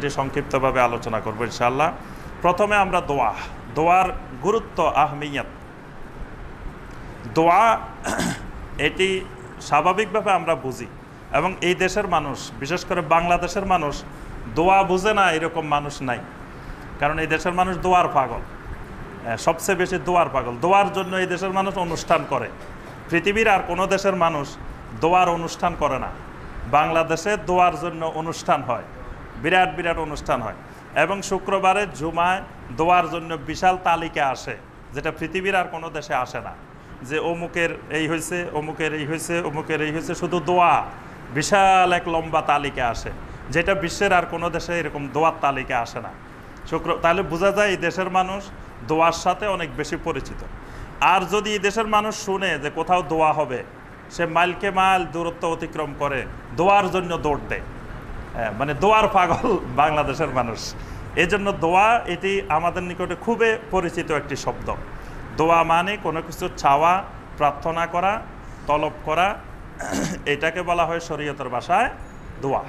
সেটি সংক্ষিপ্তভাবে আলোচনা করব ইনশাআল্লাহ। প্রথমে আমরা দোয়ার গুরুত্ব, আহমিয়ত। দোয়া এটি স্বাভাবিকভাবে আমরা বুঝি, এবং এই দেশের মানুষ, বিশেষ করে বাংলাদেশের মানুষ দোয়া বুঝে না এরকম মানুষ নাই। কারণ এই দেশের মানুষ দোয়ার পাগল, সবচেয়ে বেশি দোয়ার পাগল। দোয়ার জন্য এই দেশের মানুষ অনুষ্ঠান করে। পৃথিবীর আর কোনো দেশের মানুষ দোয়ার অনুষ্ঠান করে না। বাংলাদেশে দোয়ার জন্য অনুষ্ঠান হয়, বিরাট বিরাট অনুষ্ঠান হয়, এবং শুক্রবারে জুমায় দোয়ার জন্য বিশাল তালিকা আসে, যেটা পৃথিবীর আর কোনো দেশে আসে না। যে অমুকের এই হয়েছে, অমুকের এই হয়েছে, অমুকের এই হয়েছে, শুধু দোয়া বিশাল এক লম্বা তালিকা আসে, যেটা বিশ্বের আর কোনো দেশে এরকম দোয়ার তালিকা আসে না। তাহলে বোঝা যায় এই দেশের মানুষ দোয়ার সাথে অনেক বেশি পরিচিত। আর যদি এই দেশের মানুষ শুনে যে কোথাও দোয়া হবে, সে মাইলকে মাইল দূরত্ব অতিক্রম করে দোয়ার জন্য দৌড় দেয়। মানে দোয়ার পাগল বাংলাদেশের মানুষ। এই জন্য দোয়া এটি আমাদের নিকটে খুবই পরিচিত একটি শব্দ। দোয়া মানে কোনো কিছু চাওয়া, প্রার্থনা করা, তলব করা, এটাকে বলা হয় শরীয়তের ভাষায় দোয়া।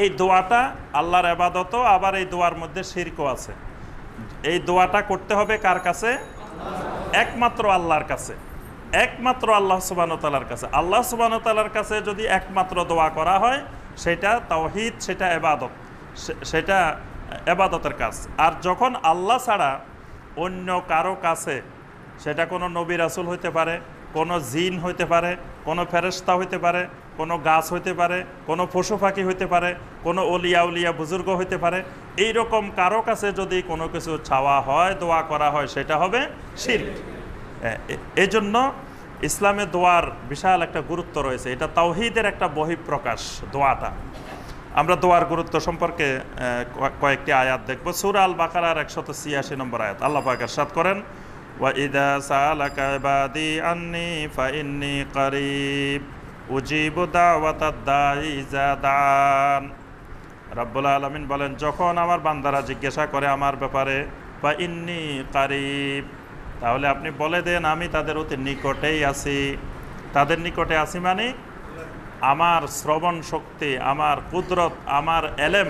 এই দোয়াটা আল্লাহর ইবাদতও, আবার এই দোয়ার মধ্যে শিরকও আছে। এই দোয়াটা করতে হবে কার কাছে? একমাত্র আল্লাহর কাছে, একমাত্র আল্লাহ সুবহানাহু ওয়া তাআলার কাছে। আল্লাহ সুবহানাহু ওয়া তাআলার কাছে যদি একমাত্র দোয়া করা হয়, সেটা তাওহীদ, সেটা ইবাদত, সেটা ইবাদতের কাজ। আর যখন আল্লাহ ছাড়া অন্য কারো কাছে, সেটা কোনো নবী রাসূল হইতে পারে, কোনো জিন হইতে পারে, কোনো ফেরেশতা হইতে পারে, কোনো গাছ হইতে পারে, কোনো পশু পাখি হইতে পারে, কোনো অলিয়া উলিয়া বুজুর্গ হইতে পারে, এই রকম কারো কাছে যদি কোনো কিছু চাওয়া হয়, দোয়া করা হয়, সেটা হবে শিরক। এই জন্য ইসলামে দোয়ার বিশাল একটা গুরুত্ব রয়েছে। এটা তাওহীদের একটা বহিঃপ্রকাশ দোয়াটা। আমরা দোয়ার গুরুত্ব সম্পর্কে কয়েকটি আয়াত দেখব। সূরা আল বাকারার 186 নম্বর আয়াত আল্লাহ পাক ইরশাদ করেন, ওয়া ইযা সাআলাকা ইবাদি আন্নী ফাইন্নী করিব উজিবু দাওয়াতাদ দাঈ ইযা দান। রব্বুল আলামিন বলেন, যখন আমার বান্দারা জিজ্ঞাসা করে আমার ব্যাপারে, ফাইন্নী করিব, তাহলে আপনি বলে দেন আমি তাদের অতি নিকটেই আছি। তাদের নিকটে আছি মানে আমার শ্রবণ শক্তি, আমার কুদরত, আমার এলেম,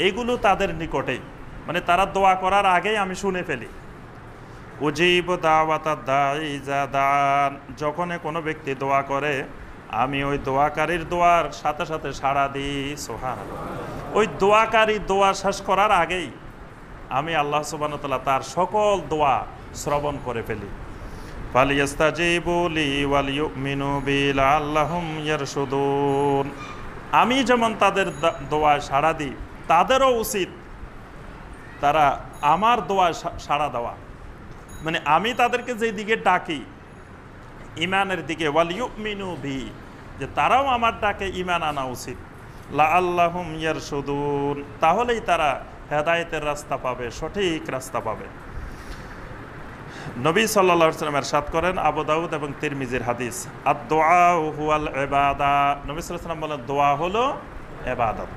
এগুলো তাদের নিকটেই। মানে তারা দোয়া করার আগেই আমি শুনে ফেলি। উজিব দাওয়াতাদ দাঈ ইযা দান, যখন কোনো ব্যক্তি দোয়া করে আমি ওই দোয়াকারীর দোয়ার সাথে সাথে সাড়া দিই। সুবহানাল্লাহ। ওই দোয়াকারী দোয়া শেষ করার আগেই আমি আল্লাহ সুবহানাহু ওয়া তাআলা তার সকল দোয়া শ্রবণ করে ফেলি। ফালিয়াস্তাজিবু লি ওয়াল ইউমিনু বি লাআল্লাহুম ইয়ারশুদুন। আমি যেমন তাদের দোয়ায় সাড়া দিই, তাদেরও উচিত তারা আমার দোয়ায় সাড়া দেওয়া। মানে আমি তাদেরকে যেই দিকে ডাকি, ঈমানের দিকে, ওয়াল ইউমিনু বি, যে তারাও আমার ডাকে ঈমান আনা উচিত। লাআল্লাহুম ইয়ারশুদুন, তাহলেই তারা হেদায়েতের রাস্তা পাবে, সঠিক রাস্তা পাবে। নবী সাল্লাল্লাহু আলাইহি ওয়াসাল্লাম ইরশাদ করেন, আবু দাউদ এবং তিরমিজির হাদিস, আদ-দুআউ হুয়াল ইবাদা। নবী সাল্লাল্লাহু আলাইহি ওয়াসাল্লাম বলেন দোয়া হলো ইবাদত।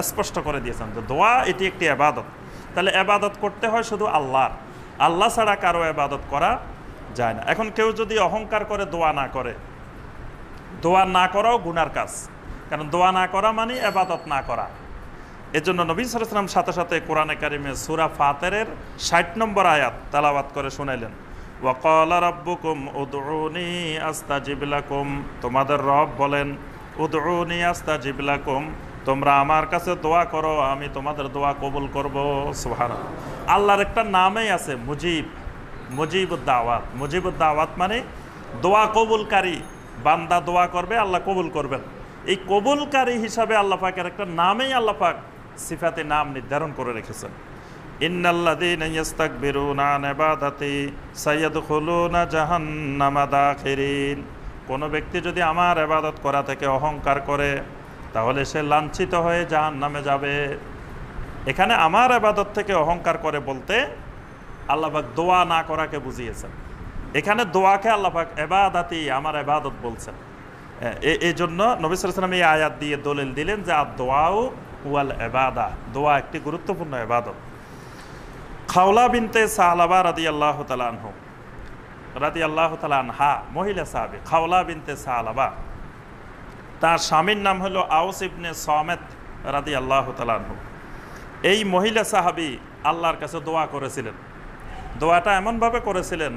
স্পষ্ট করে দিয়েছেন যে দোয়া এটি একটি ইবাদত। তাহলে ইবাদত করতে হয় শুধু আল্লাহর, আল্লাহ ছাড়া কারো ইবাদত করা যায় না। এখন কেউ যদি অহংকার করে দোয়া না করে, দোয়া না করাও গুনার কাজ, কারণ দোয়া না করা মানে ইবাদত না করা। এজন্য নবী সাল্লাল্লাহু আলাইহি ওয়াসাল্লাম সাথে সাথে কোরআনে কারিমে সূরা ফাতিরের 60 নম্বর আয়াত তেলাওয়াত করে শুনাইলেন, ওয়া ক্বালা রাব্বুকুম উদউনি আস্তাজিব লাকুম। তোমাদের রব বলেন উদউনি আস্তাজিব লাকুম, তোমরা আমার কাছে দোয়া করো, আমি তোমাদের দোয়া কবুল করব। সুবহানাল্লাহ। আল্লাহর একটা নামই আছে মুজিব, মুজিবুদ দাওয়াত। মুজিবুদ দাওয়াত মানে দোয়া কবুলকারী। বান্দা দোয়া করবে, আল্লাহ কবুল করবেন। এই কবুলকারী হিসাবে আল্লাহ পাকের একটা নামেই আল্লাহ পাক সিফাতে নাম নির্ধারণ করে রেখেছেন। ইন্নাল্লাযীনা ইস্তাকবিরুনা আন ইবাদাতি সাইয়াদখুলুনা জাহান্নামা দাখিরিন। কোনো ব্যক্তি যদি আমার ইবাদত করা থেকে অহংকার করে, তাহলে সে লাঞ্ছিত হয়ে জাহান্নামে যাবে। এখানে আমার ইবাদত থেকে অহংকার করে বলতে আল্লাহ পাক দোয়া না করাকে বুঝিয়েছেন। এখানে দোয়াকে আল্লাহ পাক ইবাদাতি, আমার ইবাদত বলছেন। এই জন্য নবী সাল্লাল্লাহু আলাইহি ওয়াসাল্লাম এই আয়াত দিয়ে দলিল দিলেন যে আদ-দুআউ ওয়াল ইবাদা, দোয়া একটি গুরুত্বপূর্ণ ইবাদত। খাওলা বিনতে সালাবা রাদিয়াল্লাহু তাআলা আনহা, মহিলা সাহাবী খাওলা বিনতে সালাবা, তার স্বামীর নাম হলো আউস ইবনে সামেত রাদিয়াল্লাহু তাআলা আনহু। এই মহিলা সাহাবী আল্লাহর কাছে দোয়া করেছিলেন। দোয়াটা এমনভাবে করেছিলেন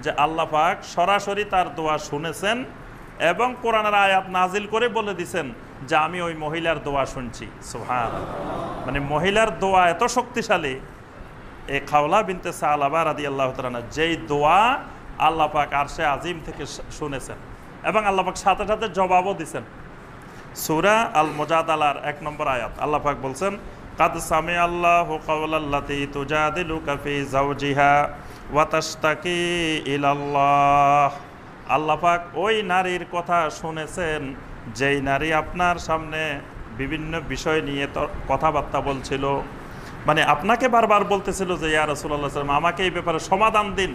যে আল্লাহ পাক সরাসরি তার দোয়া শুনেছেন এবং কোরআনের আয়াত নাজিল করে বলে দিছেন যে আমি ওই মহিলার দোয়া শুনছি। সুবহানাল্লাহ। মানে মহিলার দোয়া এত শক্তিশালী, এই খাওলা বিনতে সালাবা রাদিয়াল্লাহু তাআলা যেই দোয়া আল্লাহ পাক আরশে আজিম থেকে শুনেছেন এবং আল্লাহ পাক সাথে সাথে জবাবও দিছেন। সূরা আল মুজাদালার 1 নম্বর আয়াত আল্লাহ পাক বলছেন, কাদ সামি আল্লাহু কাওলাল্লাতী তুজাদিলুকা ফি যাওজিহা ওয়া তাশতাকি ইলাল্লাহ। আল্লাহ পাক ওই নারীর কথা শুনেছেন যেই নারী আপনার সামনে বিভিন্ন বিষয় নিয়ে কথাবার্তা বলছিল, মানে আপনাকে বারবার বলতেছিল যে ইয়া রাসূলুল্লাহ সাল্লাল্লাহু আলাইহি ওয়াসাল্লাম আমাকে এই ব্যাপারে সমাধান দিন।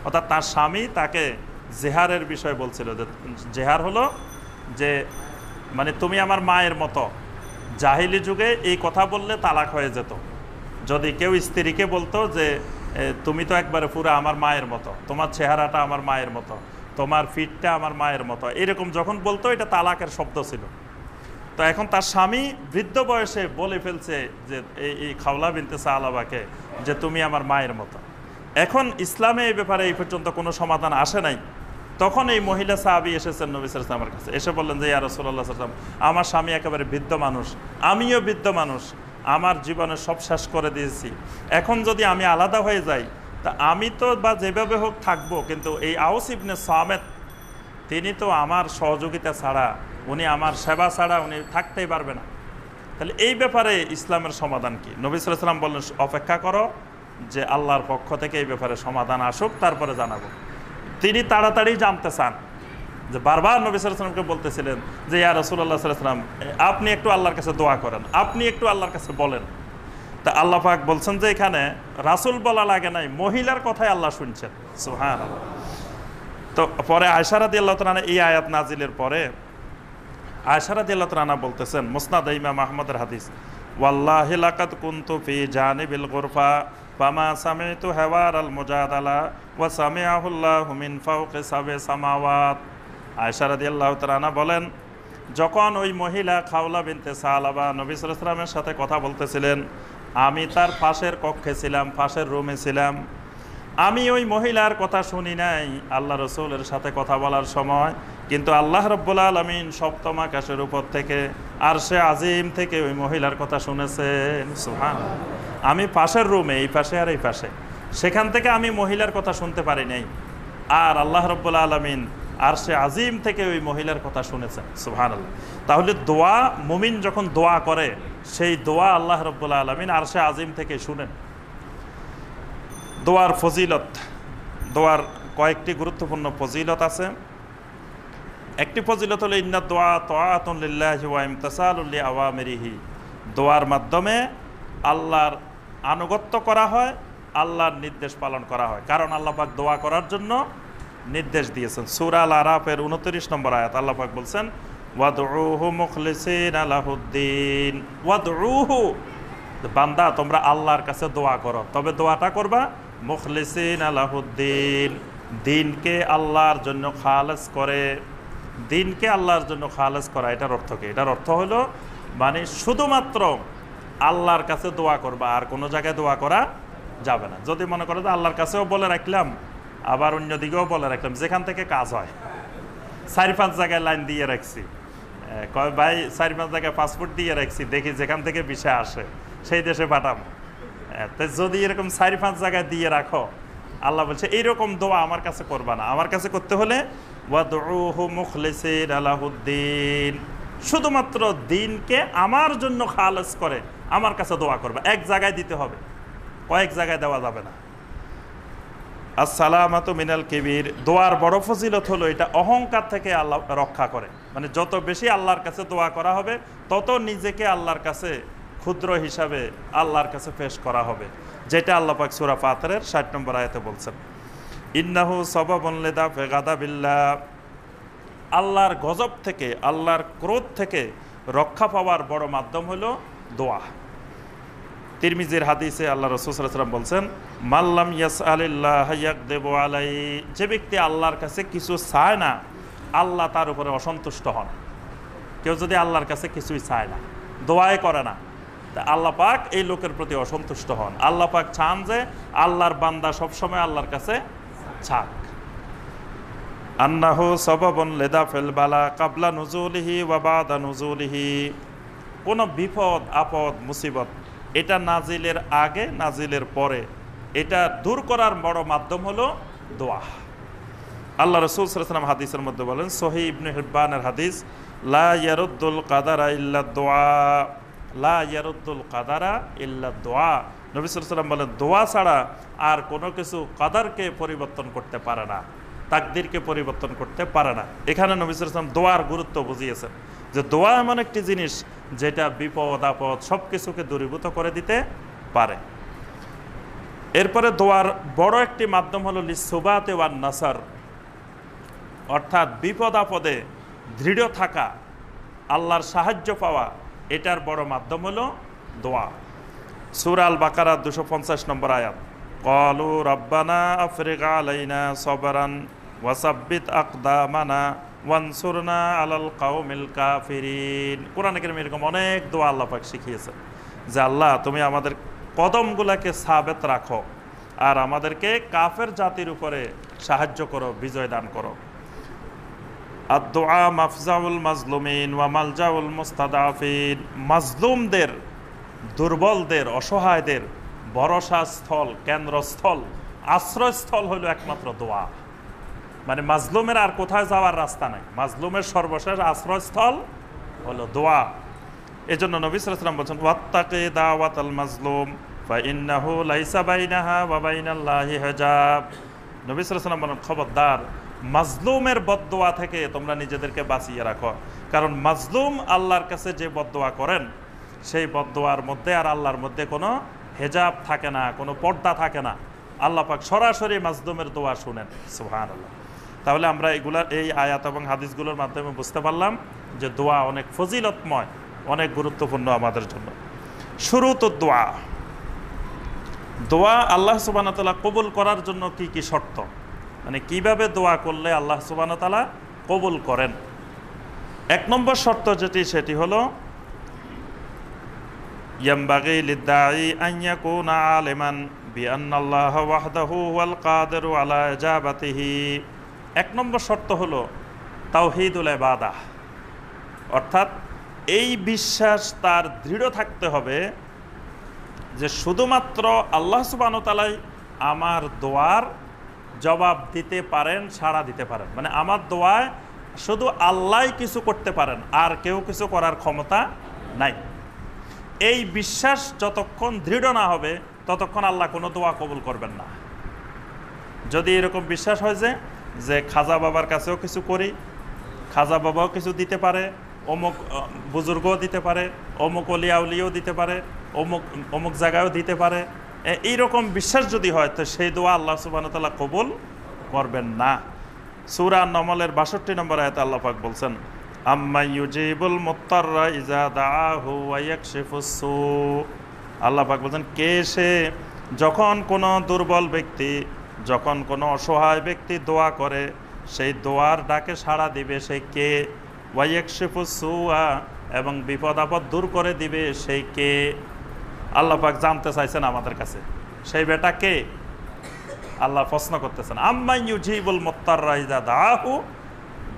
অর্থাৎ তার স্বামী তাকে জেহারের বিষয় বলছিল। যে জেহার হলো যে মানে তুমি আমার মায়ের মতো। জাহিলি যুগে এই কথা বললে তালাক হয়ে যেত। যদি কেউ স্ত্রীকে বলতো যে তুমি তো একবারে পুরো আমার মায়ের মতো, তোমার চেহারাটা আমার মায়ের মতো, তোমার ফিটটা আমার মায়ের মতো, এরকম যখন বলতো এটা তালাকের শব্দ ছিল। তো এখন তার স্বামী বৃদ্ধ বয়সে বলে ফেলছে যে এই খাওলা বিনতে সালাবাকে যে তুমি আমার মায়ের মতো। এখন ইসলামে এই ব্যাপারে এই পর্যন্ত কোনো সমাধান আসে নাই। তখন এই মহিলা সাহাবী এসেছেন নবী সাল্লাল্লাহু আলাইহি ওয়াসাল্লামের কাছে, এসে বললেন যে ইয়া রাসূলুল্লাহ সাল্লাল্লাহু আলাইহি ওয়াসাল্লাম আমার স্বামী একেবারে বৃদ্ধ মানুষ, আমিও বৃদ্ধ মানুষ, আমার জীবনে সব শেষ করে দিয়েছি। এখন যদি আমি আলাদা হয়ে যাই তা আমি তো বা যেভাবে হোক থাকবো, কিন্তু এই আউস ইবনে সামেত তিনি তো আমার সহযোগিতা ছাড়া, উনি আমার সেবা ছাড়া উনি থাকতেই পারবে না। তাহলে এই ব্যাপারে ইসলামের সমাধান কি? নবী সাল্লাল্লাহু আলাইহি ওয়াসাল্লাম বললেন অপেক্ষা করো যে আল্লাহর পক্ষ থেকে এই ব্যাপারে সমাধান আসুক, তারপরে জানাবো। তিনি তাড়াতাড়ি জানতে চান, যে বারবার নবী সাল্লাল্লাহু আলাইহি ওয়াসাল্লামকে বলতেছিলেন যে ইয়া রাসূলুল্লাহ সাল্লাল্লাহু আলাইহি ওয়াসাল্লাম আপনি একটু আল্লাহর কাছে দোয়া করেন, আপনি একটু আল্লাহর কাছে বলেন। তা আল্লাহ পাক বলছেন যে এখানে রাসূল বলা লাগে নাই, মহিলার কথাই আল্লাহ শুনছেন। সুবহানাল্লাহ। তো পরে আয়েশা রাদিয়াল্লাহু তাআলা এই আয়াত নাজিলের পরে আয়েশা রাদিয়াল্লাহু তাআলা বলতেছেন, মুসনাদ ইমাম আহমদের হাদিস, ওয়াল্লাহি লাকাদ কুনতু ফি জানিবিল গুরফা ফামা সামিতু হাওয়ারাল মুজাদালা ওয়া সামিআহুল্লাহু মিন ফাওকি সাব'i সামাওয়াত। আয়েশা রাদিয়াল্লাহু তাআলা বলেন, যখন ওই মহিলা খাওলা বিনতে সালাবা নবী সাল্লাল্লাহু আলাইহি ওয়াসাল্লামের সাথে কথা বলতেছিলেন, আমি তার পাশের কক্ষে ছিলাম, পাশের রুমে ছিলাম। আমি ওই মহিলার কথা শুনি নাই আল্লাহ রসুলের সাথে কথা বলার সময়, কিন্তু আল্লাহ রাব্বুল আলামিন সপ্তম আকাশের উপর থেকে আরশে আজিম থেকে ওই মহিলার কথা শুনেছেন। সুবহানাল্লাহ। আমি পাশের রুমে, এই পাশে আর এই পাশে, সেখান থেকে আমি মহিলার কথা শুনতে পারি নাই, আর আল্লাহ রাব্বুল আলামিন আরশে আজিম থেকে ওই মহিলার কথা শুনেছেন। সুবহানাল্লাহ। তাহলে দোয়া, মুমিন যখন দোয়া করে সেই দোয়া আল্লাহ রাব্বুল আলামিন আরশে আজিম থেকে শুনেন। দোয়ার ফজিলত, দোয়ার কয়েকটি গুরুত্বপূর্ণ ফজিলত আছে। একটি ফজিলত হলো ইন্নাদ দোয়া তাআতুন লিল্লাহি ওয়া ইমতিসালুল লিআওয়ামিরিহি। দোয়ার মাধ্যমে আল্লাহর আনুগত্য করা হয়, আল্লাহর নির্দেশ পালন করা হয়। কারণ আল্লাহ পাক দোয়া করার জন্য নির্দেশ দিয়েছেন। সূরা আল আরাফের 29 নম্বর আয়াত আল্লাহ পাক বলছেন, ওয়াদউহু মুখলিসিনা লাহুদ্দিন। ওয়াদউহু, বান্দা তোমরা আল্লাহর কাছে দোয়া করো, তবে দোয়াটা করবা মুখলিসিনা লাহুদ্দিন, দিনকে আল্লাহর জন্য খালেস করে। দিনকে আল্লাহর জন্য খালেস করা, এটার অর্থ কি? এটার অর্থ হলো মানে শুধুমাত্র আল্লাহর কাছে দোয়া করবা, আর কোনো জায়গায় দোয়া করা যাবে না। যদি মনে করো যে আল্লাহর কাছেও বলে রাখলাম, আবার অন্যদিকেও বলে রাখলাম, যেখান থেকে কাজ হয়, 4-5 জায়গায় লাইন দিয়ে রাখছি, কয় ভাই 4-5 জায়গায় পাসপোর্ট দিয়ে রাখছি, দেখি যেখান থেকে ভিসা আসে সেই দেশে পাঠাবো। তাই যদি এরকম 4-5 জায়গায় দিয়ে রাখো, আল্লাহ বলছে এইরকম দোয়া আমার কাছে করবা না। আমার কাছে করতে হলে ওয়াদউহু মুখলিসিনা লাহুদ্দিন, শুধুমাত্র দিনকে আমার জন্য খালেস করে আমার কাছে দোয়া করবে। এক জায়গায় দিতে হবে, কয়েক জায়গায় দেওয়া যাবে না। আসসালামাতু মিনাল কিবির, দোয়ার বড় ফজিলত হলো এটা অহংকার থেকে আল্লাহ রক্ষা করে। মানে যত বেশি আল্লাহর কাছে দোয়া করা হবে, তত নিজেকে আল্লাহর কাছে ক্ষুদ্র হিসাবে আল্লাহর কাছে পেশ করা হবে, যেটা আল্লাহ পাক সূরা ফাতিরের 60 নম্বর আয়াতে বলছেন, ইন্নাহু সাবাবুন লিদাফি গাদাবিল্লাহ। আল্লাহর গজব থেকে, আল্লাহর ক্রোধ থেকে রক্ষা পাওয়ার বড় মাধ্যম হলো দোয়া। তিরমিজির হাদিসে আল্লাহ রাসূল সাল্লাল্লাহু আলাইহি ওয়াসাল্লাম বলছেন, মাল্লাম ইয়াসআলিল্লাহ ইয়াকদিবু আলাইহি, যে ব্যক্তি আল্লাহর কাছে কিছু চায় না, আল্লাহ তার উপরে অসন্তুষ্ট হন। কেউ যদি আল্লাহর কাছে কিছুই চায় না, দোয়াই করে না, তা আল্লাহ পাক এই লোকের প্রতি অসন্তুষ্ট হন। আল্লাহ পাক চান যে আল্লাহর বান্দা সবসময় আল্লাহর কাছে ছাক। আন্নাহু সাবাবুন লিদাফিল বালা ক্বাবলা নুজুলিহি ওয়া বাদা নুজুলিহি। কোনো বিপদ আপদ মুসিবত এটা নাজিলের আগে নাজিলের পরে এটা দূর করার বড় মাধ্যম হলো দোয়া। আল্লাহ রাসূল সাল্লাল্লাহু আলাইহি ওয়াসাল্লাম হাদিসের মধ্যে বলেন, সহিহ ইবনে হিব্বানের হাদিস, লা ইয়ারুদ্দুল কাদারা ইল্লা দুআ, লা ইয়ারুদ্দুল কাদারা ইল্লা দুআ। নবী সাল্লাল্লাহু আলাইহি ওয়াসাল্লাম বলেন, দোয়া ছাড়া আর কোনো কিছু কাদারকে পরিবর্তন করতে পারে না, তাকদীরকে পরিবর্তন করতে পারে না। এখানে নবী সাল্লাল্লাহু আলাইহি ওয়াসাল্লাম দোয়ার গুরুত্ব বুঝিয়েছেন যে দোয়া এমন একটি জিনিস যেটা বিপদ আপদ সব কিছুকে দূরীভূত করে দিতে পারে। এরপরে দোয়ার বড় একটি মাধ্যম হলো লিসুবাতে ওয়ান নাসার, অর্থাৎ বিপদ আপদে দৃঢ় থাকা, আল্লাহর সাহায্য পাওয়া, এটার বড় মাধ্যম হলো দোয়া। সূরা আল বাকারা 250 নম্বর আয়াত, ক্বালু রাব্বানা আফরিগ আলাইনা সাবরান ওয়া সাব্বিত আকদামানা ওয়ানসুরনা আলাল কাওমিল কাফিরিন। কোরআনে কারীমে এরকম অনেক দোয়া আল্লাহ পাক শিখিয়েছেন যে আল্লাহ তুমি আমাদের কদমগুলোকে সাবেত রাখো আর আমাদেরকে কাফের জাতির উপরে সাহায্য করো, বিজয় দান করো। আদ-দুআ মাফজাউল মাজলুমিন ওয়া মালজাউল মুস্তাদাফিন। মাজলুমদের, দুর্বলদের, অসহায়দের ভরসা স্থল, কেন্দ্রস্থল, আশ্রয়স্থল হলো একমাত্র দোয়া। মানে মাজলুমের আর কোথায় যাওয়ার রাস্তা নাই, মাজলুমের সর্বশেষ আশ্রয়স্থল হলো দোয়া। এজন্য নবী সাল্লাল্লাহু আলাইহি ওয়াসাল্লাম বলেন, ওয়াত্তাকি দাওয়াতাল মাজলুম ফাইন্নাহু লাইসা বাইনাহা ওয়া বাইনাল্লাহি হিজাব। নবী সাল্লাল্লাহু আলাইহি ওয়াসাল্লাম বলেন, খবরদার মাজলুমের বদদোয়া থেকে তোমরা নিজেদেরকে বাঁচিয়ে রাখো, কারণ মাজলুম আল্লাহর কাছে যে বদদোয়া করেন সেই বদদোয়ার মধ্যে আর আল্লাহর মধ্যে কোনো হেজাব থাকে না, কোনো পর্দা থাকে না। আল্লাহ পাক সরাসরি মাজলুমের দোয়া শুনেন। সুবহানাল্লাহ। তাহলে আমরা এই আয়াত এবং হাদিসগুলোর মাধ্যমে বুঝতে পারলাম যে দোয়া অনেক ফজিলতময়, অনেক গুরুত্বপূর্ণ আমাদের জন্য। শুরুতুদ দোয়া, দোয়া আল্লাহ সুবহানাহু ওয়া তাআলা কবুল করার জন্য কি কি শর্ত, মানে কিভাবে দোয়া করলে আল্লাহ সুবহানাহু ওয়া তাআলা কবুল করেন। 1 নম্বর শর্ত যেটি, সেটি হলো ইয়ামবাগি লিদ-দাঈ আন ইয়াকুনা আলিমান বিআন্নাল্লাহা ওয়াহদাহু ওয়াল কাদিরু আলা ইজাবাতিহি। 1 নম্বর শর্ত হলো তাওহীদুল ইবাদাহ, অর্থাৎ এই বিশ্বাস তার দৃঢ় থাকতে হবে যে শুধুমাত্র আল্লাহ সুবহানাহু ওয়া তাআলাই আমার দোয়ার জবাব দিতে পারেন, সাড়া দিতে পারেন। মানে আমার দোয়ায় শুধু আল্লাহই কিছু করতে পারেন, আর কেউ কিছু করার ক্ষমতা নাই। এই বিশ্বাস যতক্ষণ দৃঢ় না হবে ততক্ষণ আল্লাহ কোনো দোয়া কবুল করবেন না। যদি এরকম বিশ্বাস হয় যে খাজা বাবার কাছেও কিছু করি, খাজা বাবাও কিছু দিতে পারে, অমুক বুজুর্গও দিতে পারে, অমুক অলিয়া উলিও দিতে পারে, অমুক জায়গায়ও দিতে পারে, এইরকম বিশ্বাস যদি হয় তো সেই দোয়া আল্লাহ সুবহানাহু ওয়া তাআলা কবুল করবেন না। সূরা নমলের 62 নম্বর আয়াতে আল্লাহ পাক বলছেন, আম্মা ইউজিবুল মুত্তাররা ইযা দাআহু ওয়া ইয়াকশিফুস সু। আল্লাহ পাক বলছেন, কে সে যখন কোনো দুর্বল ব্যক্তি, যখন কোনো অসহায় ব্যক্তি দোয়া করে সেই দোয়ার ডাকে সাড়া দিবে সেই কে, ওয়া ইয়াকশিফুস সুআ, এবং বিপদ আপদ দূর করে দিবে সেই কে। আল্লাহ পাক জানতে চাইছেন আমাদের কাছে সেই বেটা কে, আল্লাহ প্রশ্ন করতেছেন। আম্মা ইউজিবুল মুত্তাররা ইযা দাআহু,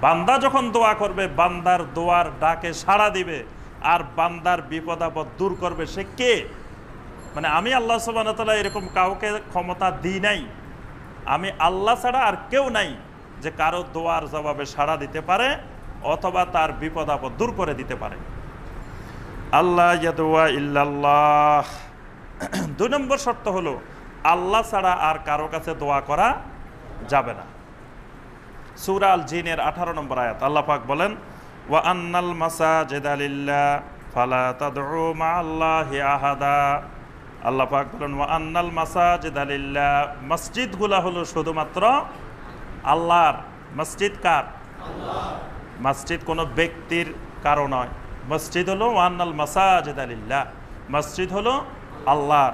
বান্দা যখন দোয়া করবে, বান্দার দোয়ার ডাকে সাড়া দিবে আর বান্দার বিপদ আপদ দূর করবে সে কে। মানে আমি আল্লাহ সুবহানাহু ওয়া তাআলা এরকম কাউকে ক্ষমতা দিই নাই, আমি আল্লাহ ছাড়া আর কেউ নাই যে কারো দোয়ার জবাবে সাড়া দিতে পারে অথবা তার বিপদ আপদ দূর করে দিতে পারে। আল্লাহ ইয়াদুয়া ইল্লাল্লাহ। 2 নম্বর শর্ত হলো আল্লাহ ছাড়া আর কারো কাছে দোয়া করা যাবে না। সূরা আল জিনের 18 নম্বর আয়াত আল্লাহ পাক বলেন, ওয়া আন্নাল মাসাজিদা লিল্লাহ ফালা তাদউ মাআল্লাহি আহাদা। আল্লাহ পাক বলেন, ওয়া আন্নাল মাসাজিদা লিল্লাহ, মসজিদগুলা হলো শুধুমাত্র আল্লাহর। মসজিদ কার? আল্লাহ। মসজিদ কোনো ব্যক্তির কারো নয়। মসজিদ হলো ওয়া আন্নাল মাসাজিদা লিল্লাহ, মসজিদ হলো আল্লাহর।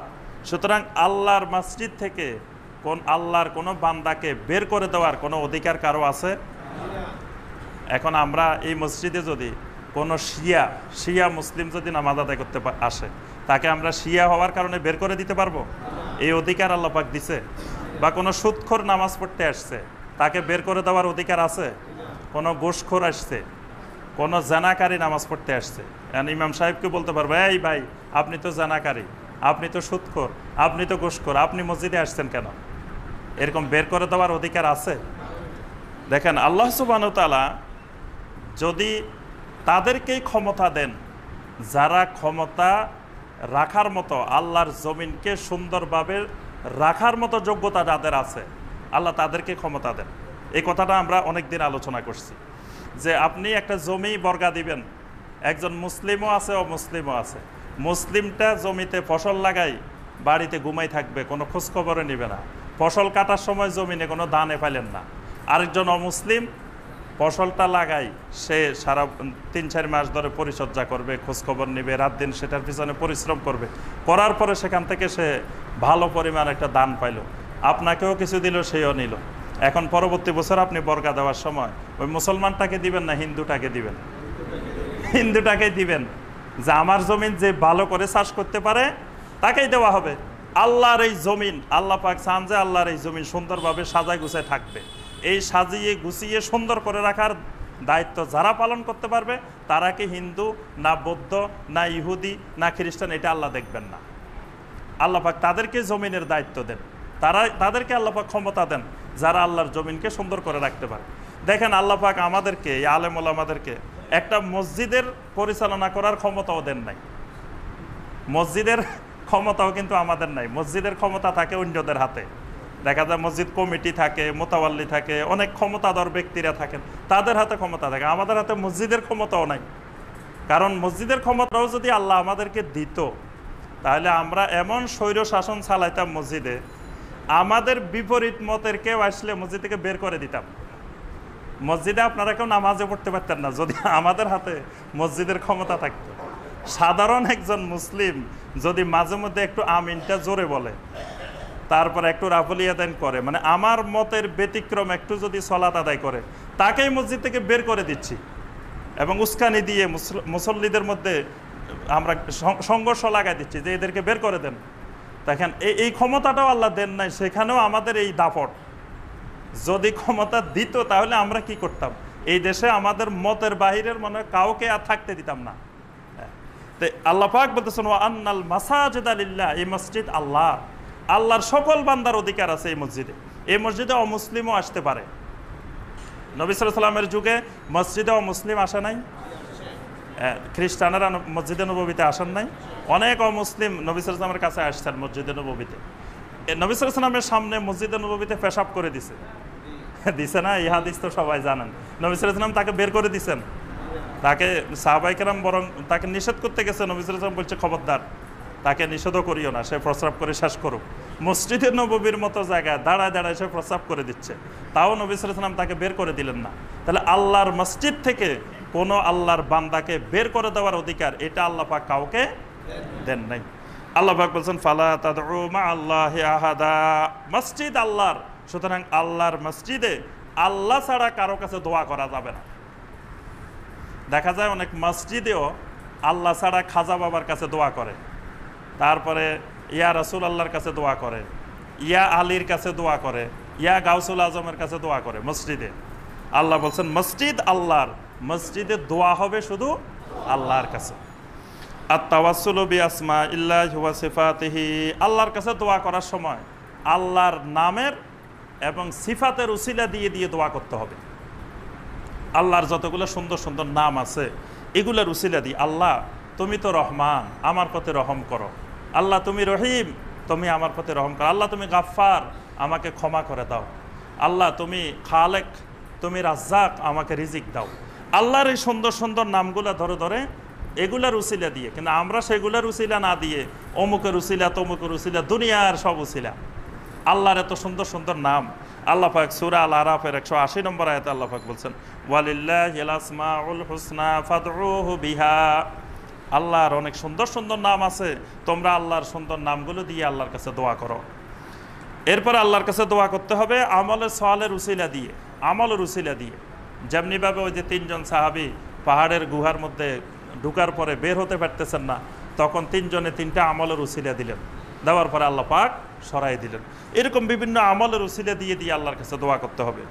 সুতরাং আল্লাহর মসজিদ থেকে আল্লাহর কোনো বান্দাকে বের করে দেওয়ার কোনো অধিকার কারো আছে? এখন আমরা এই মসজিদে যদি কোনো শিয়া মুসলিম যদি নামাজ আদায় করতে আসে, তাকে আমরা শিয়া হওয়ার কারণে বের করে দিতে পারবো? এই অধিকার আল্লাহ পাক দিছে? বা কোনো সুদখোর নামাজ পড়তে আসছে, তাকে বের করে দেওয়ার অধিকার আছে? কোনো ঘুষখোর আসছে, কোনো জানাকারী নামাজ পড়তে আসছে, ইমাম সাহেবকে বলতে পারবো এই ভাই আপনি তো জানাকারী, আপনি তো সুদখোর, আপনি তো ঘুষখোর, আপনি মসজিদে আসছেন কেন? এরকম বের করে দেওয়ার অধিকার আছে? দেখেন আল্লাহ সুবহানাহু ওয়া তাআলা যদি তাদেরকেই ক্ষমতা দেন যারা ক্ষমতা রাখার মতো, আল্লাহর জমিনকে সুন্দরভাবে রাখার মতো যোগ্যতা যাদের আছে, আল্লাহ তাদেরকে ক্ষমতা দেন। এই কথাটা আমরা অনেক দিন আলোচনা করছি যে আপনি একটা জমি বর্গা দিবেন, একজন মুসলিমও আছে অমুসলিমও আছে, মুসলিমটা জমিতে ফসল লাগাই বাড়িতে ঘুমাই থাকবে, কোনো খোঁজখবরে নেবে না, ফসল কাটার সময় জমিনে কোনো দানে পাইলেন না। আরেকজন অমুসলিম ফসলটা লাগাই, সে সারা ৩-৪ মাস ধরে পরিচর্যা করবে, খোঁজখবর নেবে, রাত দিন সেটার পিছনে পরিশ্রম করবে, করার পরে সেখান থেকে সে ভালো পরিমাণ একটা দান পাইল, আপনাকেও কিছু দিল, সেও নিল। এখন পরবর্তী বছর আপনি বর্গা দেওয়ার সময় ওই মুসলমানটাকে দিবেন না হিন্দুটাকে দিবেন? হিন্দুটাকে দিবেন, যে আমার জমিন যে ভালো করে চাষ করতে পারে তাকেই দেওয়া হবে। আল্লাহর এই জমিন, আল্লাহ পাক চান যে আল্লাহর এই জমিন সুন্দরভাবে সাজায় গুছায় থাকবে। এই সাজিয়ে গুছিয়ে সুন্দর করে রাখার দায়িত্ব যারা পালন করতে পারবে, তারা কি হিন্দু না বৌদ্ধ না ইহুদি না খ্রিস্টান, এটা আল্লাহ দেখবেন না। আল্লাহ পাক তাদেরকে জমিনের দায়িত্ব দেন, তাদেরকে আল্লাহ পাক ক্ষমতা দেন যারা আল্লাহর জমিনকে সুন্দর করে রাখতে পারে। দেখেন আল্লাহ পাক আমাদেরকে, এই আলেম ওলামাদেরকে একটা মসজিদের পরিচালনা করার ক্ষমতাও দেন নাই। মসজিদের ক্ষমতাও কিন্তু আমাদের নাই, মসজিদের ক্ষমতা থাকে অন্যদের হাতে। দেখা যায় মসজিদ কমিটি থাকে, মোতাওয়াল্লি থাকে, অনেক ক্ষমতাধর ব্যক্তিরা থাকেন, তাদের হাতে ক্ষমতা থাকে। আমাদের হাতে মসজিদের ক্ষমতাও নাই। কারণ মসজিদের ক্ষমতাও যদি আল্লাহ আমাদেরকে দিত, তাহলে আমরা এমন স্বৈর শাসন চালাইতাম মসজিদে, আমাদের বিপরীত মতের কেউ আসলে মসজিদ থেকে বের করে দিতাম। মসজিদে আপনারা কেউ নামাজে পড়তে পারতেন না যদি আমাদের হাতে মসজিদের ক্ষমতা থাকতো। সাধারণ একজন মুসলিম যদি মাঝে মধ্যে একটু আমিনটা জোরে বলে, তারপরে একটু রাফলিয়াদান করে, মানে আমার মতের ব্যতিক্রম একটু যদি সলাত আদায় করে, তাকেই মসজিদ থেকে বের করে দিচ্ছি এবং উস্কানি দিয়ে মুসল্লিদের মধ্যে আমরা সংঘর্ষ লাগাই দিচ্ছি যে এদেরকে বের করে দেন। দেখেন এই ক্ষমতাটাও আল্লাহ দেন নাই, সেখানেও আমাদের এই দাপট। যদি ক্ষমতা দিত তাহলে আমরা কি করতাম? এই দেশে আমাদের মতের বাহিরের মনে কাউকে আর থাকতে দিতাম না। তো আল্লাহ পাক বলতেছেন ওয়া আন্নাল মাসাজিদা লিল্লাহ, এই মসজিদ আল্লাহ, আল্লাহর সকল বান্দার অধিকার আছে এই মসজিদে। এই মসজিদে অমুসলিমও আসতে পারে। নবী সাল্লাল্লাহু আলাইহি ওয়াসাল্লামের যুগে মসজিদে অমুসলিম আসে নাই? খ্রিস্টানেরা মসজিদে নববীতে আসেন নাই? অনেক অমুসলিম নবী সাল্লাল্লাহু আলাইহি ওয়াসাল্লামের কাছে আসছেন মসজিদে নববীতে। নবী সাল্লাল্লাহু আলাইহি ওয়াসাল্লামের সামনে মসজিদে নববীতে পেশাব করে দিছে, দিছে না? এই হাদিস তো সবাই জানেন। নবী সাল্লাল্লাহু আলাইহি ওয়াসাল্লাম তাকে বের করে দিছেন, তাকে সাহাবায়ে কেরাম বরং তাকে নিষেধ করতে গেছে। নবী সাল্লাল্লাহু আলাইহি ওয়াসাল্লাম বলছে খবরদার, তাকে নিষেধও করিও না, সে প্রস্রাব করে শেষ করুক। মসজিদে নববীর মতো জায়গায় দাঁড়ায় দাঁড়ায় সে প্রস্রাব করে দিচ্ছে, তাও নবী সাল্লাল্লাহু আলাইহি ওয়াসাল্লাম তাকে বের করে দিলেন না। তাহলে আল্লাহর মসজিদ থেকে কোনো আল্লাহর বান্দাকে বের করে দেওয়ার অধিকার এটা আল্লাহ পাক কাউকে দেন নাই। আল্লাহ পাক বলছেন ফালা তাদউ মা আল্লাহি আহাদা, মসজিদ আল্লাহর, সুতরাং আল্লাহর মসজিদে আল্লাহ ছাড়া কারো কাছে দোয়া করা যাবে না। দেখা যায় অনেক মসজিদেও আল্লাহ ছাড়া খাজা বাবার কাছে দোয়া করে, তারপরে ইয়া রাসূল আল্লাহর কাছে দোয়া করে, ইয়া আলীর কাছে দোয়া করে, ইয়া গাউসুল আজমের কাছে দোয়া করে মসজিদে। আল্লাহ বলছেন মসজিদ আল্লাহর, মসজিদে দোয়া হবে শুধু আল্লাহর কাছে। আত-তাওয়াসসুলু বিআসমাইল্লাহি ওয়া সিফাতিহি, আল্লাহর কাছে দোয়া করার সময় আল্লাহর নামের এবং সিফাতের উসিলা দিয়ে দিয়ে দোয়া করতে হবে। আল্লাহর যতগুলো সুন্দর সুন্দর নাম আছে এগুলোর উসিলা দিয়ে, আল্লাহ তুমি তো রহমান, আমার প্রতি রহম করো। আল্লাহ তুমি রহিম, তুমি আমার প্রতি রহম করো। আল্লাহ তুমি গাফফার, আমাকে ক্ষমা করে দাও। আল্লাহ তুমি খালেক, তুমি রাজ্জাক, আমাকে রিজিক দাও। আল্লাহর এই সুন্দর সুন্দর নামগুলো ধরে ধরে এগুলার উসিলা দিয়ে, কিন্তু আমরা সেগুলার উসিলা না দিয়ে অমুকের উসিলা তমুকের উসিলা, দুনিয়ার সব উসিলা। আল্লাহর এত সুন্দর সুন্দর নাম। আল্লাহ পাক সূরা আল আরাফের 180 নম্বর আয়াতে আল্লাহ পাক বলছেন ওয়ালিল্লাহিল আসমাউল হুসনা ফাদউহু বিহা, আল্লাহর অনেক সুন্দর সুন্দর নাম আছে, তোমরা আল্লাহর সুন্দর নামগুলো দিয়ে আল্লাহর কাছে দোয়া করো। এরপর আল্লাহর কাছে দোয়া করতে হবে আমলের সওয়ালের উসিলা দিয়ে, আমলের উসিলা দিয়ে। যেমনিভাবে ওই যে 3 জন সাহাবী পাহাড়ের গুহার মধ্যে ঢুকার পরে বের হতে পারতেছেন না, তখন তিনজনে তিনটা আমলের উসিলা দিলেন, দেওয়ার পরে আল্লাহ পাক সরাই দিলেন। এরকম বিভিন্ন আমলের উসিলা দিয়ে দিয়ে আল্লাহর কাছে দোয়া করতে হবে।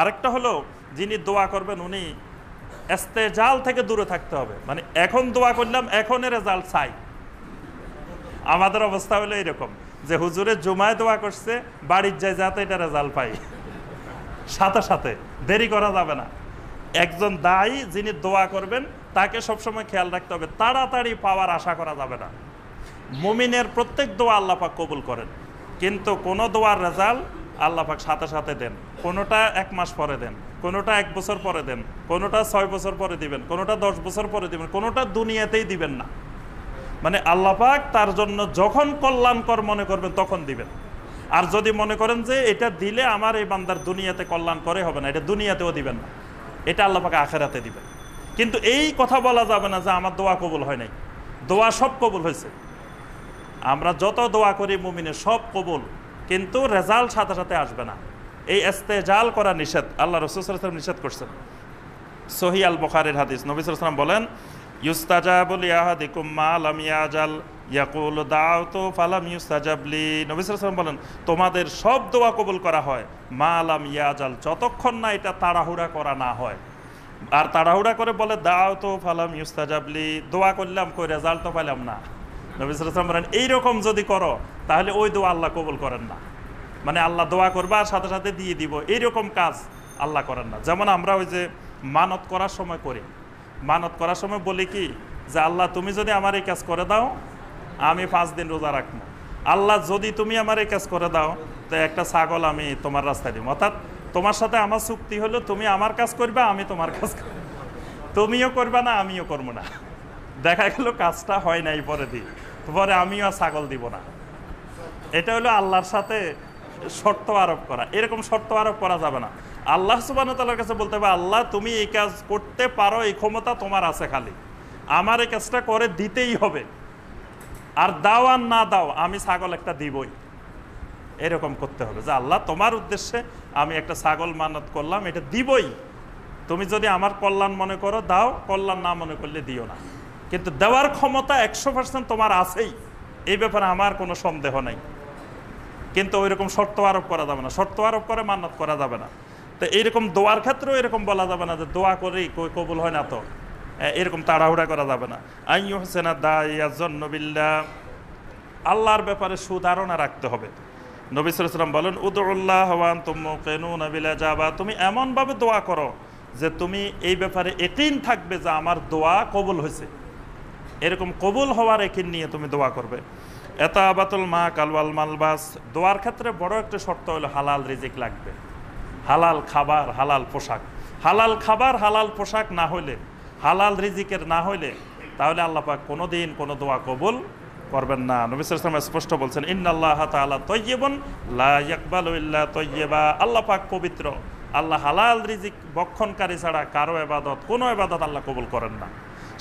আরেকটা হলো, যিনি দোয়া করবেন উনি ইস্তেজাল থেকে দূরে থাকতে হবে। মানে এখন দোয়া করলাম, এখনের রেজাল্ট চাই। আমাদের অবস্থা হলো এরকম যে হুজুরের জুমায় দোয়া করছে, বাড়ির যায় যাতে এটা রেজাল্ট পাই, সাথে সাথে, দেরি করা যাবে না। একজন দায়ী যিনি দোয়া করবেন তাকে সবসময় খেয়াল রাখতে হবে, তাড়াতাড়ি পাওয়ার আশা করা যাবে না। মুমিনের প্রত্যেক দোয়া আল্লাহ পাক কবুল করেন, কিন্তু কোনো দোয়ার রেজাল্ট আল্লাহ পাক সাথে সাথে দেন। কোনোটা 1 মাস পরে দেন, কোনোটা 1 বছর পরে দেন, কোনোটা 6 বছর পরে দিবেন, কোনোটা 10 বছর পরে দিবেন, কোনোটা দুনিয়াতেই দিবেন না। মানে আল্লাহ পাক তার জন্য যখন কল্যাণকর মনে করবেন তখন দিবেন। আর যদি মনে করেন যে এটা দিলে আমার এই বান্দার দুনিয়াতে কল্যাণ করে হবে না, এটা দুনিয়াতেও দিবেন না, এটা আল্লাহ পাক আখিরাতে দিবেন। কিন্তু এই কথা বলা যাবে না যে আমার দোয়া কবুল হয় নাই। দোয়া সব কবুল হয়েছে, আমরা যত দোয়া করি মুমিনের সব কবুল, কিন্তু রেজাল্ট সাথে সাথে আসবে না। এই ইস্তেজাল করা নিষেধ, আল্লাহ রাসূল সাল্লাল্লাহু আলাইহি ওয়াসাল্লাম নিষেধ করছেন। সহিহ আল বুখারীর হাদিস, নবী সাল্লাল্লাহু আলাইহি ওয়াসাল্লাম বলেন, ইউস্তাজাবু লিআহাদিকুম মা লাম ইয়াজাল ইয়াকুলু দাউতু ফালাম ইউস্তাজাব লি। নবী সাল্লাল্লাহু আলাইহি ওয়াসাল্লাম বলেন, তোমাদের সব দোয়া কবুল করা হয় মা লাম ইয়াজাল, যতক্ষণ না এটা তাড়াহুড়া করা না হয়। আর তাড়াহুড়া করে বলে দাউতু ফালাম ইউস্তাজাব লি, দোয়া করলাম কই রেজাল্ট তো পেলাম না। নবী সাল্লাল্লাহু আলাইহি ওয়াসাল্লাম বলেন, এইরকম যদি করো তাহলে ওই দোয়া আল্লাহ কবুল করেন না। মানে আল্লাহ দোয়া করবা আর সাথে সাথে দিয়ে দিব, এইরকম কাজ আল্লাহ করেন না। যেমন আমরা ওই যে মানত করার সময় করি, মানত করার সময় বলি কি যে আল্লাহ তুমি যদি আমার এই কাজ করে দাও আমি 5 দিন রোজা রাখবো, আল্লাহ যদি তুমি আমার এই কাজ করে দাও তো একটা ছাগল আমি তোমার রাস্তায় দিব। অর্থাৎ তোমার সাথে আমার চুক্তি হলো তুমি আমার কাজ করবা, আমি তোমার কাজ করব, তুমিও করবা না আমিও করবো না। দেখা গেল কাজটা হয় নাই, পরে দিই, পরে আমিও ছাগল দিব না। এটা হলো আল্লাহর সাথে শর্ত আরোপ করা। এরকম শর্ত আরোপ করা যাবে না। আল্লাহ সুবহানাহু ওয়া তাআলার কাছে বলতে হবে, আল্লাহ তুমি এই কাজ করতে পারো, এই ক্ষমতা তোমার আছে, খালি আমার এই কাজটা করে দিতেই হবে, আর দাও আর না দাও আমি ছাগল একটা দিবই। এরকম করতে হবে যে আল্লাহ তোমার উদ্দেশ্যে আমি একটা ছাগল মানত করলাম, এটা দিবই। তুমি যদি আমার কল্যাণ মনে করো দাও, কল্যাণ না মনে করলে দিও না। কিন্তু দেওয়ার ক্ষমতা 100% তোমার আছেই, এই ব্যাপারে আমার কোনো সন্দেহ নাই। কিন্তু ওইরকম শর্ত আরোপ করা যাবে না, শর্ত আরোপ করে মান্নত করা যাবে না। তো এইরকম দোয়ার ক্ষেত্রেও এরকম বলা যাবে না যে দোয়া করেই কবুল হয় না, তো এরকম তাড়াহুড়া করা যাবে না। আইয়ু হোসেনা দাইয়াজ্জন্নু বিল্লাহ, আল্লাহর ব্যাপারে সুধারণা রাখতে হবে। নবী সাল্লাল্লাহু আলাইহি ওয়াসাল্লাম বলেন, উদউল্লাহ ওয়া আনতুম মুকিনুনা বিল ইজাবা, তুমি এমনভাবে দোয়া করো যে তুমি এই ব্যাপারে ইয়াকিন থাকবে যে আমার দোয়া কবুল হয়েছে। এরকম কবুল হওয়ার ইয়াকিন নিয়ে তুমি দোয়া করবে। এতাবাতুল মা কালওয়াল মালবাস, দোয়ার ক্ষেত্রে বড় একটা শর্ত হলো হালাল রিজিক লাগবে, হালাল খাবার, হালাল পোশাক। হালাল খাবার, হালাল পোশাক না হইলে, হালাল রিজিকের না হইলে, তাহলে আল্লাহ পাক কোনোদিন কোনো দোয়া কবুল করবেন না। নবী সাল্লাল্লাহু আলাইহি ওয়াসাল্লাম স্পষ্ট বলছেন, ইন্নাল্লাহা তাআলা তাইয়্যিবুন লা ইয়াকবালু ইল্লা তাইয়্যিবা, আল্লাহ পাক পবিত্র, আল্লাহ হালাল রিজিক বক্ষণকারী ছাড়া কারো ইবাদত, কোনো ইবাদত আল্লাহ কবুল করেন না।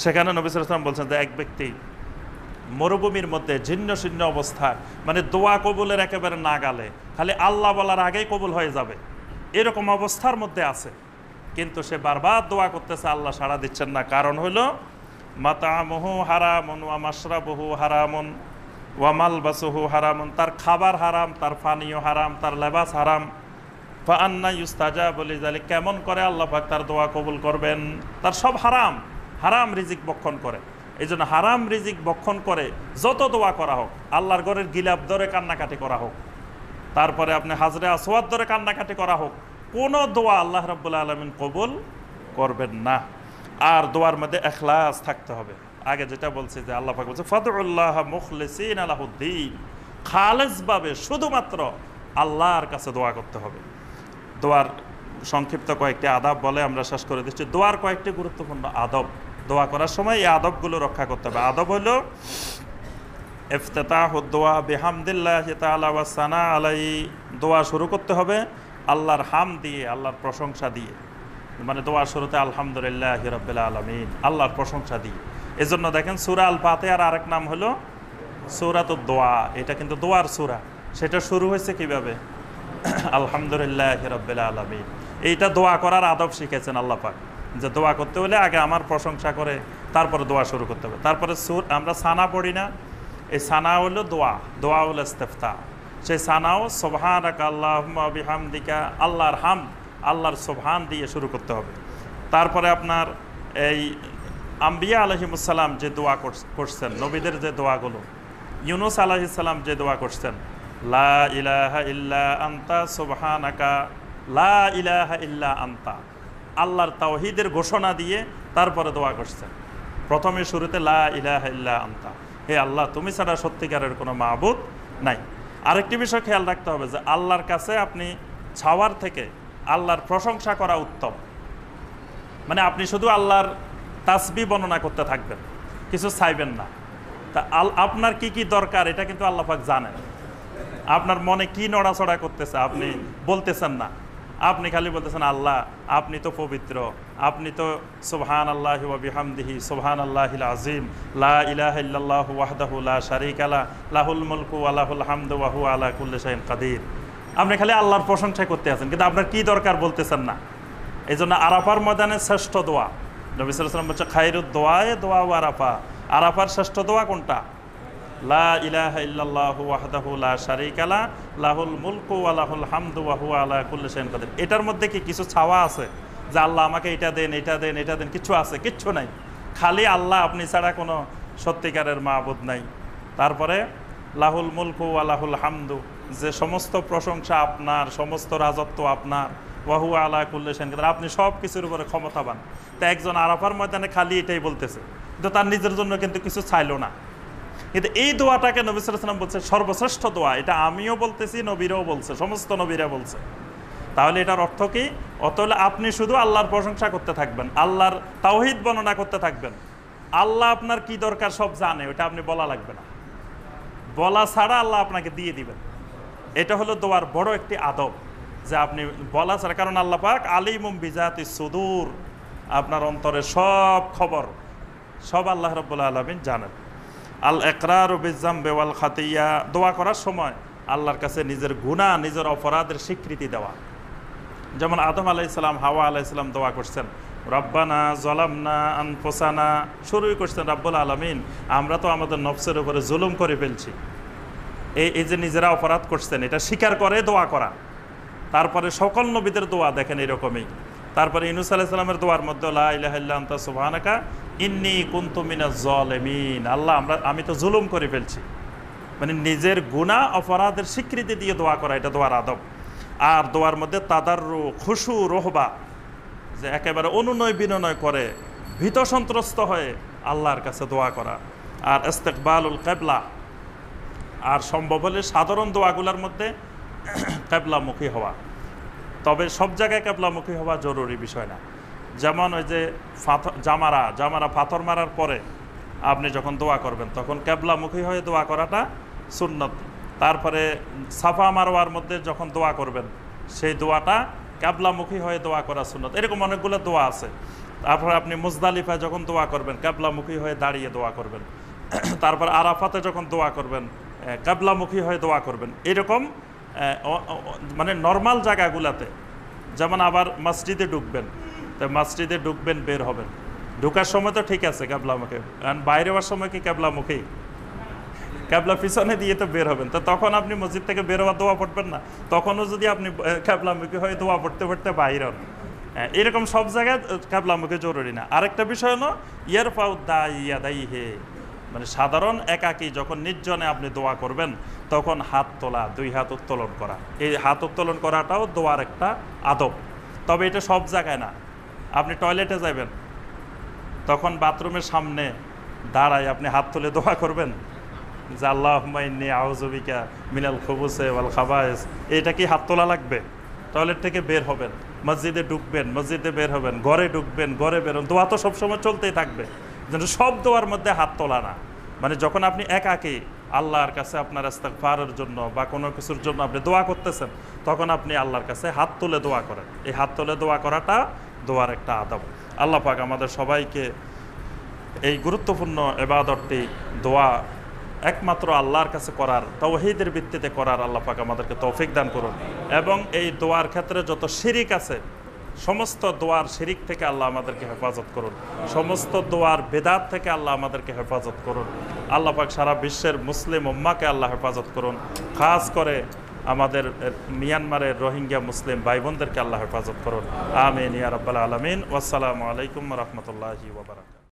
সেখানে নবী সাল্লাল্লাহু আলাইহি ওয়াসাল্লাম বলছেন যে এক ব্যক্তি মরুভূমির মধ্যে ছিন্ন ছিন্ন অবস্থায়, মানে দোয়া কবুলের একেবারে না গালে, খালি আল্লাহ বলার আগেই কবুল হয়ে যাবে, এরকম অবস্থার মধ্যে আছে, কিন্তু সে বারবার দোয়া করতেছে, আল্লাহ সাড়া দিচ্ছেন না। কারণ হলো মাতামুহু হারামুন ওয়া মাশরাবুহু হারামুন ওয়া মালবাসুহু হারামুন, তার খাবার হারাম, তার পানীয় হারাম, তার লেবাস হারাম। ফাআন্না ইউস্তাজাবু লিযালিক, কেমন করে আল্লাহ পাক তার দোয়া কবুল করবেন? তার সব হারাম, হারাম রিজিক বক্ষণ করে। এই জন্য হারাম রিজিক বক্ষণ করে যত দোয়া করা হোক, আল্লাহর ঘরের গিলাপ ধরে কান্নাকাটি করা হোক, তারপরে আপনি হাজরে আসওয়াদ ধরে কান্নাকাটি করা হোক, কোনো দোয়া আল্লাহ রাব্বুল আলামিন কবুল করবেন না। আর দোয়ার মধ্যে ইখলাস থাকতে হবে। আগে যেটা বলছি যে আল্লাহ পাক বলছে ফাদউল্লাহ মুখলিসিনা লাহুদ্দিন, খালেসভাবে শুধুমাত্র আল্লাহর কাছে দোয়া করতে হবে। দোয়ার সংক্ষিপ্ত কয়েকটি আদব বলে আমরা শেষ করে দিচ্ছি। দোয়ার কয়েকটি গুরুত্বপূর্ণ আদব, দোয়া করার সময় এই আদবগুলো রক্ষা করতে হবে। আদব হলো ইফতিতাহুদ দোয়া বিহামদিল্লাহি তাআলা ওয়া সানা আলাইহি, দোয়া শুরু করতে হবে আল্লাহর হাম দিয়ে, আল্লাহর প্রশংসা দিয়ে। মানে দোয়ার শুরুতে আলহামদুলিল্লাহি রাব্বিল আলামিন, আল্লাহর প্রশংসা দিয়ে। এজন্য দেখেন সূরা আল ফাতিহার আরেক নাম হলো সূরাতুদ দোয়া, এটা কিন্তু দোয়ার সূরা। সেটা শুরু হয়েছে কিভাবে? আলহামদুলিল্লাহি রাব্বিল আলামিন। এইটা দোয়া করার আদব শিখেছেন আল্লাহ পাক। যে দোয়া করতে হলে আগে আমার প্রশংসা করে তারপরে দোয়া শুরু করতে হবে। তারপরে আমরা সানা পড়ি না, এই সানা হলো দোয়া, দোয়া হলো ইস্তেফতা। সেই সানাও সুবহানাকা আল্লাহুম্মা বিহামদিকা, আল্লাহর হাম, আল্লাহর সুবহান দিয়ে শুরু করতে হবে। তারপরে আপনার এই আম্বিয়া আলাইহিমুসসালাম যে দোয়া করছেন, নবীদের যে দোয়াগুলো, ইউনুস আলাইহিস সালাম যে দোয়া করছেন, লা ইলাহা ইল্লা আনতা সুবহানাকা, লা ইলাহা ইল্লা আনতা, আল্লাহর তাওহীদের ঘোষণা দিয়ে তারপরে দোয়া করছেন। প্রথমে শুরুতে লা ইলাহা ইল্লা আনতা, হে আল্লাহ তুমি ছাড়া সত্যিকারের কোনো মাবুদ নাই। আরেকটি বিষয় খেয়াল রাখতে হবে যে আল্লাহর কাছে আপনি চাওয়ার থেকে আল্লাহর প্রশংসা করা উত্তম। মানে আপনি শুধু আল্লাহর তাসবিহ বর্ণনা করতে থাকবেন, কিছু চাইবেন না। তা আপনার কি কি দরকার এটা কিন্তু আল্লাহ পাক জানেন। আপনার মনে কি নড়াচড়া করতেছে আপনি বলতেছেন না, আপনি খালি বলতেছেন আল্লাহ আপনি তো পবিত্র, আপনি তো সুবহানাল্লাহি ওয়া বিহামদিহি সুবহানাল্লাহিল আযীম, লা ইলাহা ইল্লাল্লাহু ওয়াহদাহু লা শারীকা লাহু, লাহুল মুলকু ওয়া লাহুল হামদু ওয়া হুয়া আলা কুল্লি শাইইন কাদির। আপনি খালি আল্লাহর প্রশংসা করতে আছেন, কিন্তু আপনার কি দরকার বলতেছেন না। এই জন্য আরাফার ময়দানে শ্রেষ্ঠ দোয়া, নবী সাল্লাল্লাহু আলাইহি ওয়াসাল্লাম বলছে খায়রুদ দোয়ায়ে দোয়া আরাফা। আরাফার শ্রেষ্ঠ দোয়া কোনটা? লা ইলাহা ইল্লাল্লাহু ওয়াহদাহু লা শারীকা লাহু, লাহুল মুলকু ওয়া লাহুল হামদু ওয়া হুয়া আলা কুল্লি শাইইন কাদির। এটার মধ্যে কি কিছু চাওয়া আছে যে আল্লাহ আমাকে এটা দেন, এটা দেন, এটা দেন? কিছু আছে? কিচ্ছু নাই। খালি আল্লাহ আপনি ছাড়া কোনো সত্যিকারের মাবুদ নাই। তারপরে লাহুল মুলকু ওয়া লাহুল হামদু, যে সমস্ত প্রশংসা আপনার, সমস্ত রাজত্ব আপনার, ওয়া হুয়া আলা কুল্লি শাইইন কাদির, আপনি সব কিছুর উপরে ক্ষমতাবান। তা একজন আরাফার ময়দানে খালি এটাই বলতেছে, কিন্তু তার নিজের জন্য কিন্তু কিছু চাইলো না। কিন্তু এই দোয়াটাকে নবী সাল্লাল্লাহু আলাইহি ওয়াসাল্লাম বলছে সর্বশ্রেষ্ঠ দোয়া। এটা আমিও বলতেছি, নবীরাও বলছে, সমস্ত নবীরা বলছে। তাহলে এটার অর্থ কি? অর্থ হলে আপনি শুধু আল্লাহর প্রশংসা করতে থাকবেন, আল্লাহর তাওহীদ বর্ণনা করতে থাকবেন। আল্লাহ আপনার কি দরকার সব জানে, ওটা আপনি বলা লাগবে না, বলা ছাড়া আল্লাহ আপনাকে দিয়ে দিবেন। এটা হলো দোয়ার বড় একটি আদব, যে আপনি বলা ছাড়া। কারণ আল্লাহ পাক আলিমুম বিজাতিস সুদূর, আপনার অন্তরের সব খবর সব আল্লাহ রাব্বুল আলামিন জানেন। আল ইকরারু বিযামবি ওয়াল খাতিয়া, দোয়া করার সময় আল্লাহর কাছে নিজের গুনাহ, নিজের অপরাধের স্বীকৃতি দেওয়া। যেমন আদম আলাইহিস সালাম, হাওয়া আলাইহিস সালাম দোয়া করছেন রব্বানা যালামনা আনফুসানা, শুরুই করছেন রাব্বুল আলামিন আমরা তো আমাদের নফসের উপরে জুলুম করে ফেলছি। এই যে নিজেরা অপরাধ করছেন, এটা স্বীকার করে দোয়া করা। তারপরে সকল নবীদের দোয়া দেখেন এরকমই। তারপরে ইউনূস আলাইহিস সালামের দোয়ার মধ্যে লা ইলাহা ইল্লা আনতা সুবহানাকা ইন্নী কুনতু মিনাজ জালিমিন, আল্লাহ আমি তো জুলুম করে ফেলছি। মানে নিজের গুনাহ অপরাধের স্বীকৃতি দিয়ে দোয়া করা, এটা দোয়ার আদব। আর দোয়ার মধ্যে তাদাররু, খুশু, রহবা, যে একেবারে অনুনয় বিনয় করে ভীত সন্ত্রস্ত হয়ে আল্লাহর কাছে দোয়া করা। আর ইস্তিকবালুল কিবলা, আর সম্ভব হলে সাধারণ দোয়াগুলোর মধ্যে কিবলামুখী হওয়া। তবে সব জায়গায় কিবলামুখী হওয়া জরুরি বিষয় না। যেমন ওই যে জামারা পাথর মারার পরে আপনি যখন দোয়া করবেন তখন কিবলামুখী হয়ে দোয়া করাটা সুন্নত। তারপরে সাফা মারওয়ার মধ্যে যখন দোয়া করবেন সেই দোয়াটা কিবলামুখী হয়ে দোয়া করা সুন্নত। এরকম অনেকগুলো দোয়া আছে। তারপরে আপনি মুজদালিফায় যখন দোয়া করবেন কিবলামুখী হয়ে দাঁড়িয়ে দোয়া করবেন। তারপর আরাফাতে যখন দোয়া করবেন কিবলামুখী হয়ে দোয়া করবেন। এরকম মানে নর্মাল জায়গাগুলোতে, যেমন আবার মসজিদে ঢুকবেন, তো মসজিদে ঢুকবেন, বের হবেন, ঢুকার সময় তো ঠিক আছে কিবলামুখী, কারণ বাইরে হওয়ার সময় কি কিবলামুখী? কিবলা পিছনে দিয়ে তো বের হবেন, তো তখন আপনি মসজিদ থেকে বের হওয়ার দোয়া পড়বেন না। তখনও যদি আপনি কিবলামুখী হয়ে দোয়া পড়তে পড়তে বাইরে হন, এরকম সব জায়গায় কিবলামুখী জরুরি না। আরেকটা বিষয় হলো ইয়ারফাউ দাইয়াদাইহি, মানে সাধারণ একাকী যখন নির্জনে আপনি দোয়া করবেন তখন হাত তোলা, দুই হাত উত্তোলন করা। এই হাত উত্তোলন করাটাও দোয়ার একটা আদব। তবে এটা সব জায়গায় না। আপনি টয়লেটে যাবেন, তখন বাথরুমের সামনে দাঁড়ায় আপনি হাত তুলে দোয়া করবেন যে আল্লাহুম্মা ইন্নী আউযু বিকা মিনাল খুবুসি ওয়াল খাবায়েস। এটা কি হাত তোলা লাগবে? টয়লেট থেকে বের হবেন, মসজিদে ঢুকবেন, মসজিদে বের হবেন, ঘরে ঢুকবেন, ঘরে বেরোন, দোয়া তো সবসময় চলতেই থাকবে। যেন সব দোয়ার মধ্যে হাত তোলা না। মানে যখন আপনি একাকী আল্লাহর কাছে আপনার ইস্তিগফারের জন্য বা কোনো কিছুর জন্য আপনি দোয়া করতেছেন, তখন আপনি আল্লাহর কাছে হাত তুলে দোয়া করেন। এই হাত তুলে দোয়া করাটা দোয়ার একটা আদব। আল্লাহ পাক আমাদের সবাইকে এই গুরুত্বপূর্ণ ইবাদতটি, দোয়া একমাত্র আল্লাহর কাছে করার, তাওহীদের ভিত্তিতে করার আল্লাহ পাক আমাদেরকে তৌফিক দান করুন। এবং এই দোয়ার ক্ষেত্রে যত শিরিক আছে সমস্ত দোয়ার শিরিক থেকে আল্লাহ আমাদেরকে হেফাজত করুন, সমস্ত দোয়ার বেদাত থেকে আল্লাহ আমাদেরকে হেফাজত করুন। আল্লাহ পাক সারা বিশ্বের মুসলিম উম্মাকে আল্লাহ হেফাজত করুন, খাস করে আমাদের মিয়ানমারের রোহিঙ্গা মুসলিম ভাই বোনদেরকে আল্লাহ হেফাজত করুন। আমিন ইয়া রাব্বাল আলামিন। ওয়াসসালামু আলাইকুম ওয়া রাহমাতুল্লাহি ওয়া বারাকাতুহু।